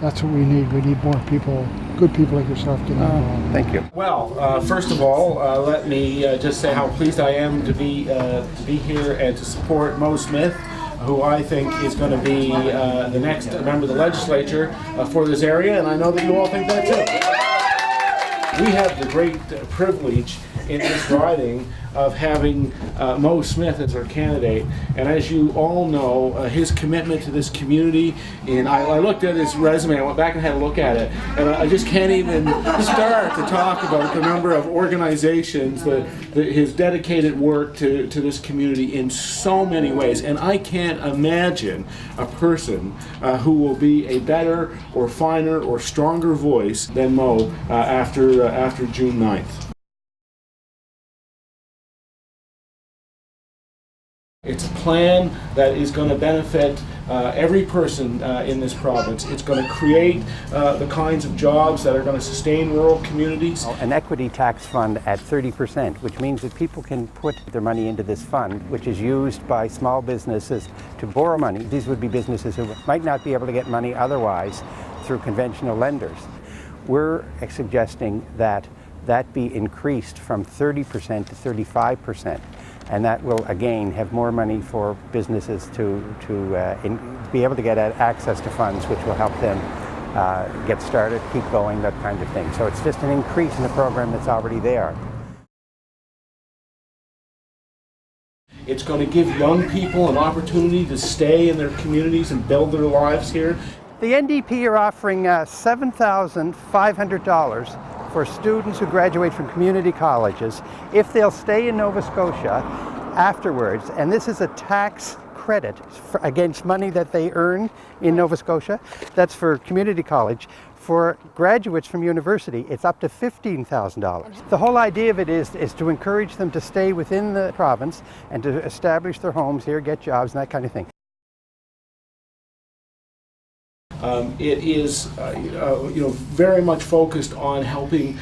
That's what we need. We need more people, good people like yourself getting involved. Thank you. Well, first of all, let me just say how pleased I am to be here and to support Mo Smith, who I think is going to be the next member of the legislature for this area, and I know that you all think that too. We have the great privilege in this riding of having Mo Smith as our candidate, and as you all know, his commitment to this community, and I looked at his resume, I went back and had a look at it, and I just can't even start to talk about the number of organizations, his dedicated work to this community in so many ways, and I can't imagine a person who will be a better or finer or stronger voice than Mo after June 9th. It's a plan that is going to benefit every person in this province. It's going to create the kinds of jobs that are going to sustain rural communities. An equity tax fund at 30%, which means that people can put their money into this fund, which is used by small businesses to borrow money. These would be businesses who might not be able to get money otherwise through conventional lenders. We're suggesting that that be increased from 30% to 35%. And that will again have more money for businesses to be able to get access to funds, which will help them get started, keep going, that kind of thing. So it's just an increase in the program that's already there. It's going to give young people an opportunity to stay in their communities and build their lives here. The NDP are offering $7,500 for students who graduate from community colleges if they'll stay in Nova Scotia afterwards, and this is a tax credit against money that they earn in Nova Scotia. That's for community college. For graduates from university, it's up to $15,000. The whole idea of it is to encourage them to stay within the province and to establish their homes here, get jobs, and that kind of thing. It is very much focused on helping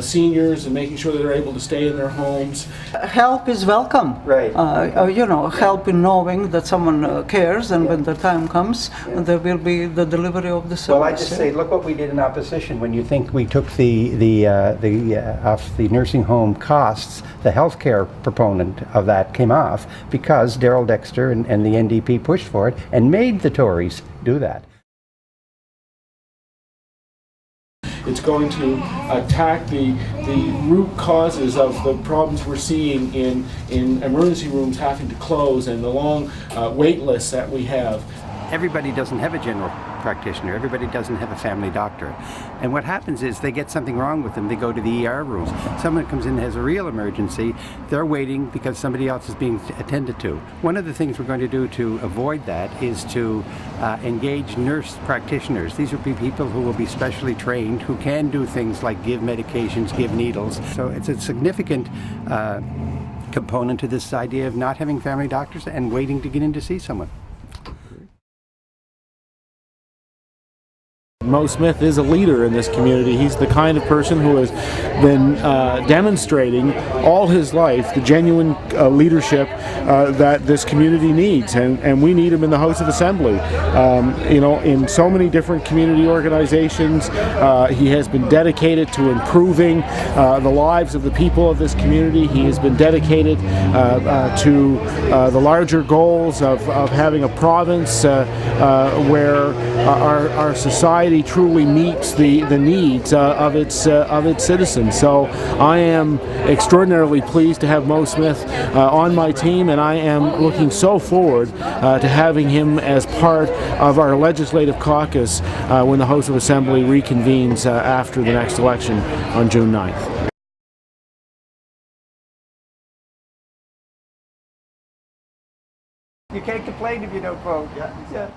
seniors and making sure that they're able to stay in their homes. Help is welcome. Right. Help in knowing that someone cares, and when the time comes, there will be the delivery of the service. Well, I just say, look what we did in opposition. When you think we took off the nursing home costs, the healthcare proponent of that came off because Darrell Dexter and the NDP pushed for it and made the Tories do that. It's going to attack the root causes of the problems we're seeing in emergency rooms having to close and the long wait lists that we have. Everybody doesn't have a general practitioner. Everybody doesn't have a family doctor. And what happens is they get something wrong with them. They go to the ER rooms. Someone comes in and has a real emergency. They're waiting because somebody else is being attended to. One of the things we're going to do to avoid that is to engage nurse practitioners. These will be people who will be specially trained, who can do things like give medications, give needles. So it's a significant component to this idea of not having family doctors and waiting to get in to see someone. Mo Smith is a leader in this community. He's the kind of person who has been demonstrating all his life the genuine leadership that this community needs, and we need him in the House of Assembly. In so many different community organizations, he has been dedicated to improving the lives of the people of this community. He has been dedicated to the larger goals of having a province where our society truly meets the needs of its citizens. So I am extraordinarily pleased to have Mo Smith on my team, and I am looking so forward to having him as part of our legislative caucus when the House of Assembly reconvenes after the next election on June 9th. You can't complain if you don't vote. Yeah.